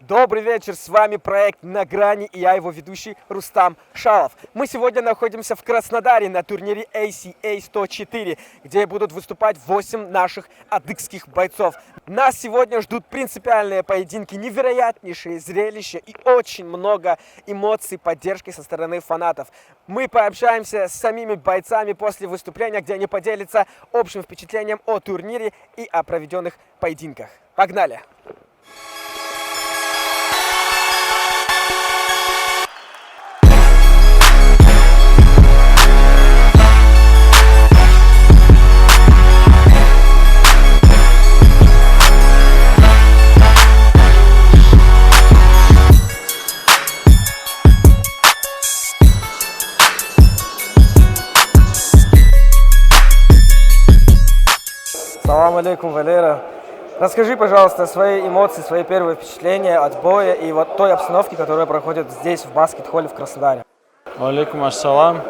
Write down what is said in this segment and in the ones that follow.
Добрый вечер, с вами проект «На грани» и я его ведущий Рустам Шалов. Мы сегодня находимся в Краснодаре на турнире ACA 104, где будут выступать 8 наших адыгских бойцов. Нас сегодня ждут принципиальные поединки, невероятнейшие зрелища и очень много эмоций, поддержки со стороны фанатов. Мы пообщаемся с самими бойцами после выступления, где они поделятся общим впечатлением о турнире и о проведенных поединках. Погнали! Салам алейкум, Валера. Расскажи, пожалуйста, свои эмоции, свои первые впечатления от боя и вот той обстановки, которая проходит здесь, в баскет-холле в Краснодаре. Алейкум ассалам.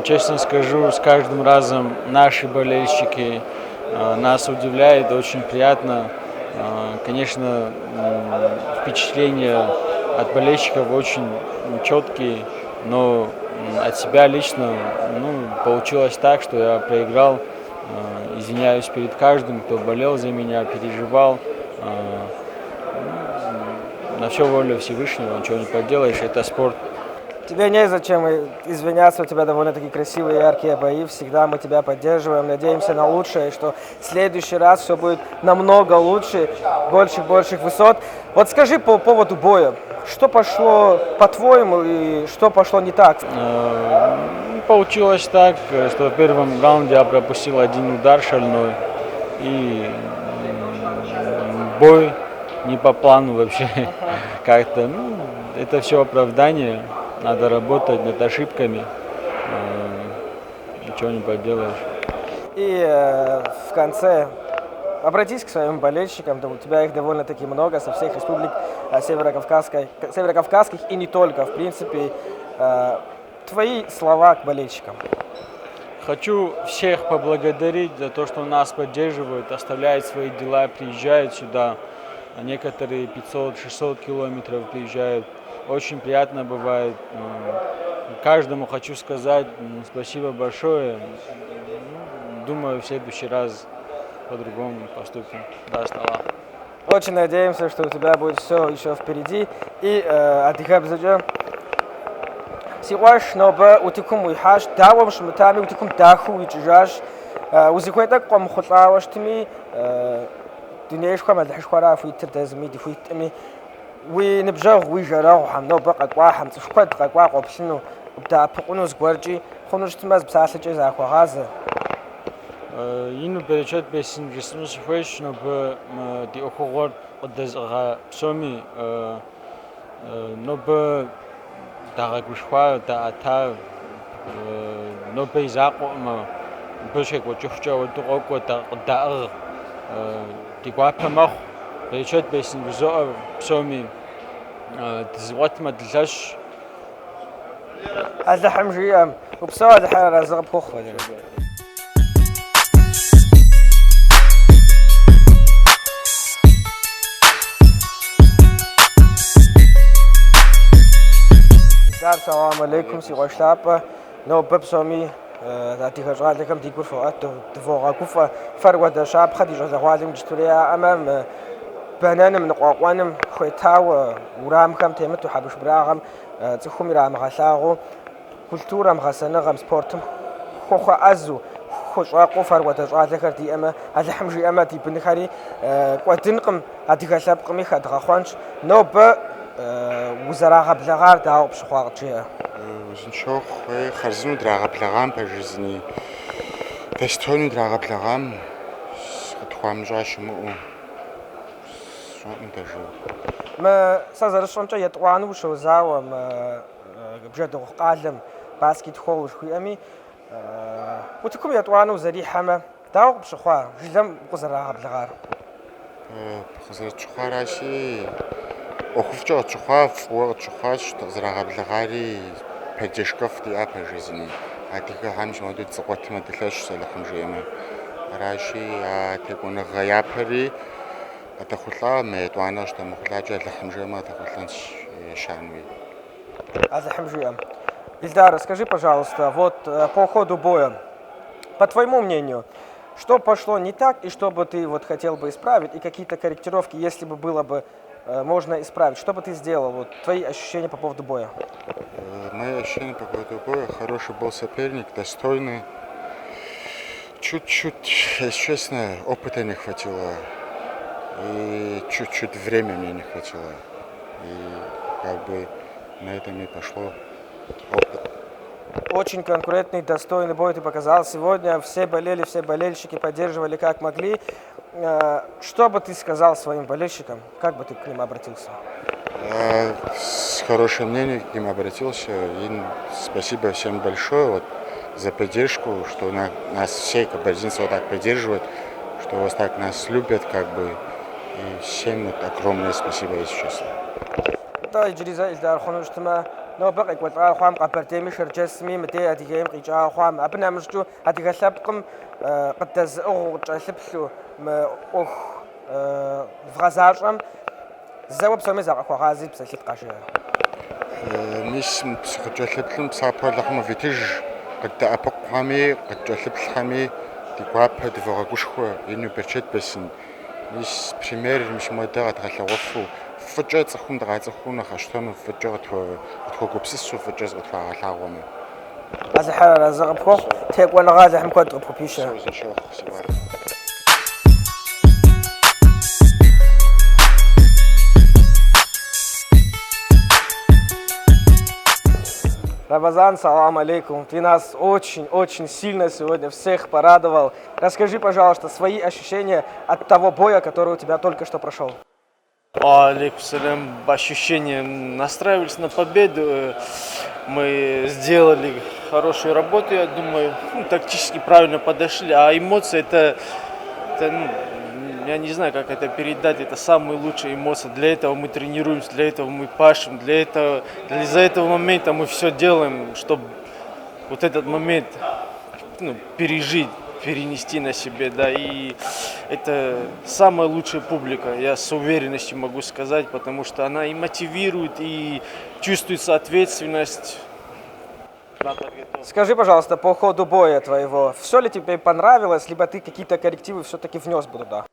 Честно скажу, с каждым разом наши болельщики нас удивляют, очень приятно. Конечно, впечатления от болельщиков очень четкие, но от себя лично получилось так, что я проиграл. Извиняюсь перед каждым, кто болел за меня, переживал. На все воля Всевышнего, ничего не поделаешь, это спорт. Тебе незачем извиняться, у тебя довольно-таки красивые, яркие бои, всегда мы тебя поддерживаем, надеемся на лучшее, что в следующий раз все будет намного лучше, больших высот. Вот скажи по поводу боя, что пошло по-твоему и что пошло не так? Получилось так, что в первом раунде я пропустил один удар шальной, и бой не по плану вообще. Как-то, это все оправдание, надо работать над ошибками, ничего не поделаешь. И в конце обратись к своим болельщикам, у тебя их довольно-таки много со всех республик северокавказских и не только, в принципе. Твои слова к болельщикам. Хочу всех поблагодарить за то, что нас поддерживают, оставляют свои дела, приезжают сюда. Некоторые 500-600 километров приезжают. Очень приятно бывает. Каждому хочу сказать спасибо большое. Думаю, в следующий раз по-другому поступим. Даст Аллах. Очень надеемся, что у тебя будет все еще впереди. И отдыхай без Сигуаш, но бы утикум уйхаш, давам шмутами утикум даху уйчжаш, узихуетак ком хутлаваштми, дунеишхам адхшхара фуитер дазми дифуитми, уи небжаг уйжарау хам, но бы каква хам цушкват каква қопсину, да пукунус гварджи, хунуштмаз бсаслачи захвагаза. Ину перечет бесин ресурс фэш, но бы ди охугор одазга псоми, но бы Daga gushwa da ata no peizaco ma bushe ko chuchcho to ko da digwa pamach bechet besin bizo psomi dzwat ma dlash هذا حمجي وبسوا هذا حرا زغب خوخ Assalamu alaikum, si Rochlapa, no Pepsomi, that he has rather come to go for Kufa, Farwa the Shap, Hadija the Wadim, Sturia, Amam, Bananum, Wanam, Huetawa, Uram, Kam Temet to Habush Braham, Tsuhumiram Hasaro, Kulturam Hasanagam Sportum, Hocha Azu, Hoshako, Farwa the Radaka, the Emma, Alhamji Emma, the Bunihari, Quatinkum, Atikasap, Micha, Drahwanch, no وزراغ بلغار داو بشخواغ جيه وزنشوخ خرزنو دراغ بلغام بجزني تشتوني دراغ بلغام خدخوام جاش مو شو انتجو ما سازر شونجا يطوانو شو زاو ما بجدو قالم باسكت خول شوي امي وتكم يطوانو زري حما داو بشخوا جلم وزراغ بلغار خزر تشخاراشي Охвчо чухав, чухаш, зрагаблагари пэджэшков диа пэжэзни. Атиха хамш модут цоготма дэлэш салахам жэма. Раши а текуна гаяпари атахуллаа мэтуана что махлажа лахмжема атахулланс шанви. Ильдар, скажи, пожалуйста, вот по ходу боя, по твоему мнению, что пошло не так и что бы ты вот хотел бы исправить, и какие-то корректировки, если бы было бы можно исправить, что бы ты сделал, вот твои ощущения по поводу боя? Мои ощущения по поводу боя: хороший был соперник, достойный. Чуть-чуть, если честно, опыта не хватило, и чуть-чуть времени не хватило, и как бы на этом и пошло опыт. Очень конкурентный, достойный бой ты показал сегодня. Все болели, все болельщики поддерживали как могли. Что бы ты сказал своим болельщикам? Как бы ты к ним обратился? С хорошим мнением к ним обратился. И спасибо всем большое вот, за поддержку, что нас все кабардинцы вот так поддерживают, что вас так нас любят, как бы. И всем вот огромное спасибо, если честно. Да, Иджриза Ильдар Хонуштма. Но бак экватар хам капертеми шерчесми мете атигем кича хам абна мшчу атигалапкам قدز أو جالبلو ما أخ فغازارم زوب سومي زاق غازي بسلك قاشير مش جالبلو سابالهم فيتج قد أبقامي قد جالبلهمي تقاب دفعكوشخو إنه برشة بسن مش بريمير مش مودة تغلوفو فجأة تخون دغاتخون خشتون فجأة تخوكوبسسو فجأة تغلوفو هذا حالة زغبكو تيك ولا غازي حمكو تغبكو بيشا Рамазан, салам алейкум. Ты нас очень сильно сегодня всех порадовал. Расскажи, пожалуйста, свои ощущения от того боя, который у тебя только что прошел. Алейкум салям. Ощущения, настраивались на победу. Мы сделали хорошую работу, я думаю, тактически правильно подошли. А эмоции это я не знаю, как это передать, это самые лучшие эмоции. Для этого мы тренируемся, для этого мы пашем, из-за этого момента мы все делаем, чтобы вот этот момент пережить, перенести на себе, да, и это самая лучшая публика, я с уверенностью могу сказать, потому что она и мотивирует, и чувствуется ответственность. Скажи, пожалуйста, по ходу боя твоего, все ли тебе понравилось, либо ты какие-то коррективы все-таки внес бы туда?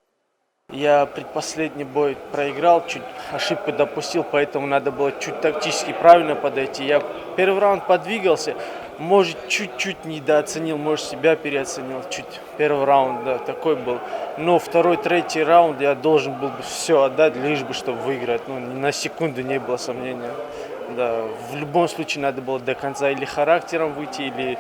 Я предпоследний бой проиграл, чуть ошибку допустил, поэтому надо было чуть тактически правильно подойти. Я первый раунд подвигался, может, чуть-чуть недооценил, может, себя переоценил. Чуть первый раунд, да, такой был. Но второй, третий раунд я должен был бы все отдать, лишь бы, чтобы выиграть. Ни на секунду не было сомнения. Да, в любом случае надо было до конца или характером выйти, или...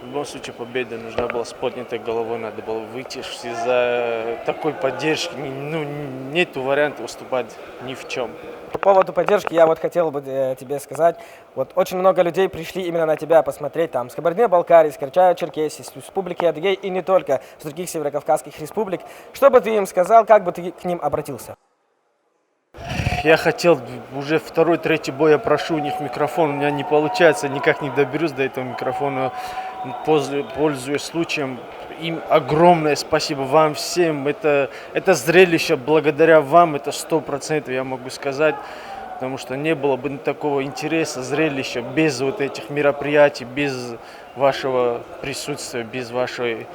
В любом случае победа нужна была с поднятой головой, надо было выйти. Из-за такой поддержки нет варианта выступать ни в чем. По поводу поддержки я вот хотел бы тебе сказать, вот очень много людей пришли именно на тебя посмотреть, там, с Кабардино-Балкарии, с Карачаево-Черкесии, с Республики Адыгей и не только, с других северокавказских республик. Что бы ты им сказал, как бы ты к ним обратился? Я хотел, уже второй, третий бой я прошу у них микрофон, у меня не получается, никак не доберусь до этого микрофона. Пользуясь случаем, им огромное спасибо вам всем. Это зрелище, благодаря вам, это 100% я могу сказать, потому что не было бы такого интереса, зрелища без вот этих мероприятий, без вашего присутствия, без вашей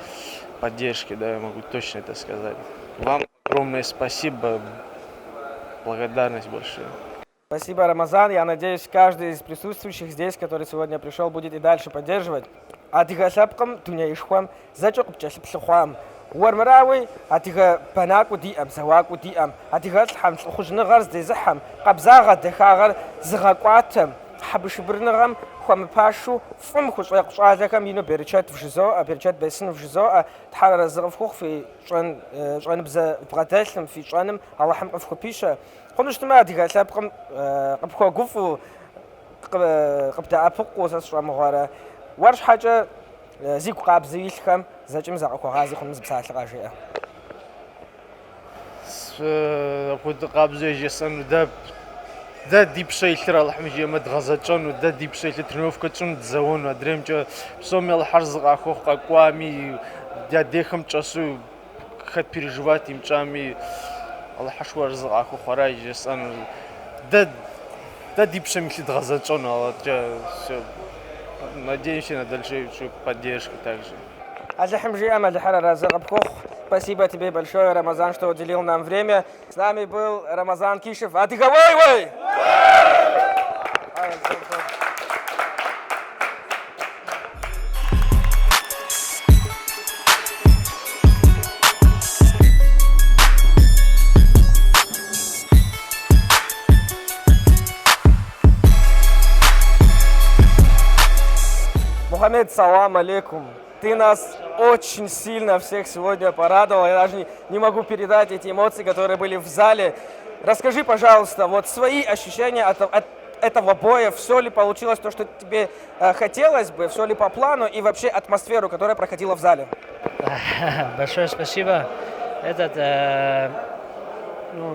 поддержки, да, я могу точно это сказать. Вам огромное спасибо, благодарность большая. Спасибо, Рамазан. Я надеюсь, каждый из присутствующих здесь, который сегодня пришел, будет и дальше поддерживать. Атига шапкам, туня ишхвам, зачок пчасипсухвам. Уармарауи, атига панаку диам, саваку диам, атига схам, хужнагар здезахам, кабзага дехагар, згакватам, хабшибрнагам, хвам пашу, фум хушакшазакам, ино перечат в жизо, перечат бесин в жизо, тхара згавхух фи шан бза браташлам фи шанам, Аллахам кафхупиша. خنشتما ديك سابقم قبخو قفو قبدا أبقو ساسرام غارة ورش حاجة زيكو قاب زيلكم زاجم زاقو غازي خمس بساعة لغاشية. أقول قاب زيجي سن دا ديب شيء ترى الحمجي ما تغزتشون ودا ديب شيء ترنوف كتشون تزون ودريم جو بسومي الحرز غاخو قاقوامي دا ديخم تشاسو خد переживать им чами. Аллах хашвар згаху харай жесан да дипшем хидразачон, все. Надеемся на дальнейшую поддержку также. Спасибо тебе большое, Рамазан, что уделил нам время. С нами был Рамазан Кишев. Адыгавой! Мухаммед, салам алейкум. Ты нас очень сильно всех сегодня порадовал. Я даже не могу передать эти эмоции, которые были в зале. Расскажи, пожалуйста, вот свои ощущения от этого боя. Все ли получилось то, что тебе хотелось бы, все ли по плану и вообще атмосферу, которая проходила в зале? Большое спасибо.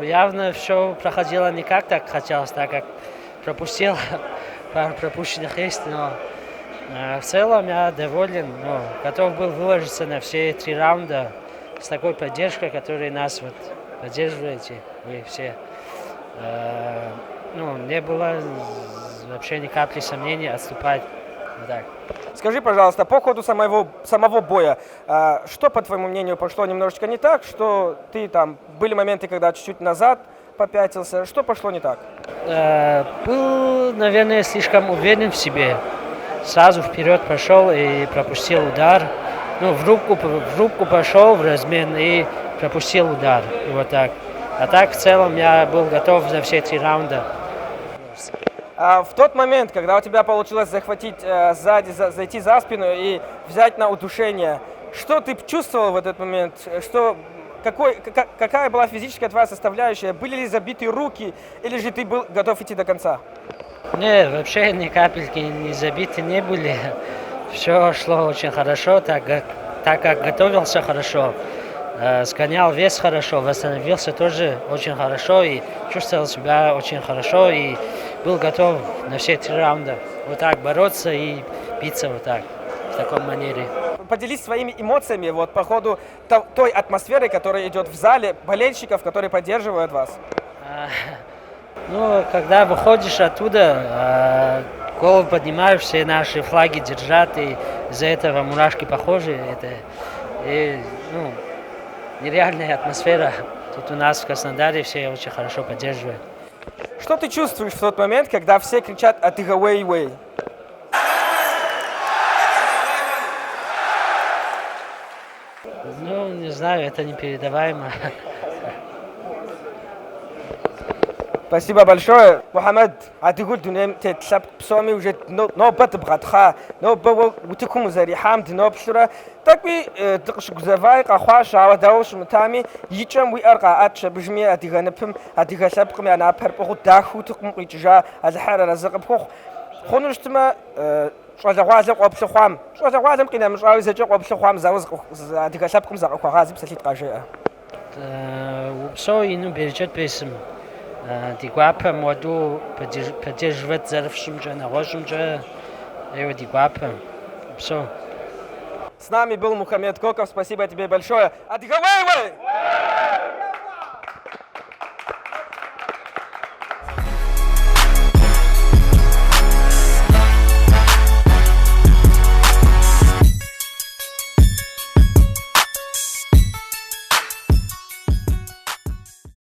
Явно все проходило не как так хотелось, так как пропустил, пару пропущенных есть, но в целом я доволен, готов был выложиться на все 3 раунда с такой поддержкой, которой нас поддерживаете, вы все. Не было вообще ни капли сомнений отступать. Так. Скажи, пожалуйста, по ходу самого боя, что, по твоему мнению, пошло немножечко не так, что ты были моменты, когда чуть-чуть назад попятился, что пошло не так? Был, наверное, слишком уверен в себе. Сразу вперед пошел и пропустил удар. В рубку пошел в размен и пропустил удар. И вот так. А так в целом я был готов за все 3 раунда. В тот момент, когда у тебя получилось захватить сзади, зайти за спину и взять на удушение, что ты чувствовал в этот момент? Какая была физическая твоя составляющая? Были ли забиты руки или же ты был готов идти до конца? Нет, вообще ни капельки не забиты не были. Все шло очень хорошо, так как готовился хорошо. Сгонял вес хорошо, восстановился тоже очень хорошо и чувствовал себя очень хорошо и был готов на все 3 раунда. Вот так бороться и биться вот так, в таком манере. Поделись своими эмоциями по ходу той атмосферы, которая идет в зале, болельщиков, которые поддерживают вас. Когда выходишь оттуда, голову поднимаешь, все наши флаги держат, и из-за этого мурашки похожи. Нереальная атмосфера. Тут у нас в Краснодаре все очень хорошо поддерживают. Что ты чувствуешь в тот момент, когда все кричат «Адыгавей-вей»? Не знаю, это непередаваемо. Спасибо большое, Мухаммед. Адыгуд дунем тетлап псоми уже нобат братха, нобо утикум зарихамд нобшура. Так ви дыкшгузавай кахва шава дауш мутами ичам ви арка атшабжми адыганапым адыгасапкми анапарпху даху тукум ичжа азхара разакпху. Хонуштма швазагваза qopskhwam. Швазагвазам qinam shawise qopskhwam zawz адыгасапкум закхвагазип салит qajea. Все ину бережет песым. Дигуапа моду поддерживать зарывшимся, нагожимся, дигуапа. Все. С нами был Мухаммед Коков. Спасибо тебе большое. Адыгавей!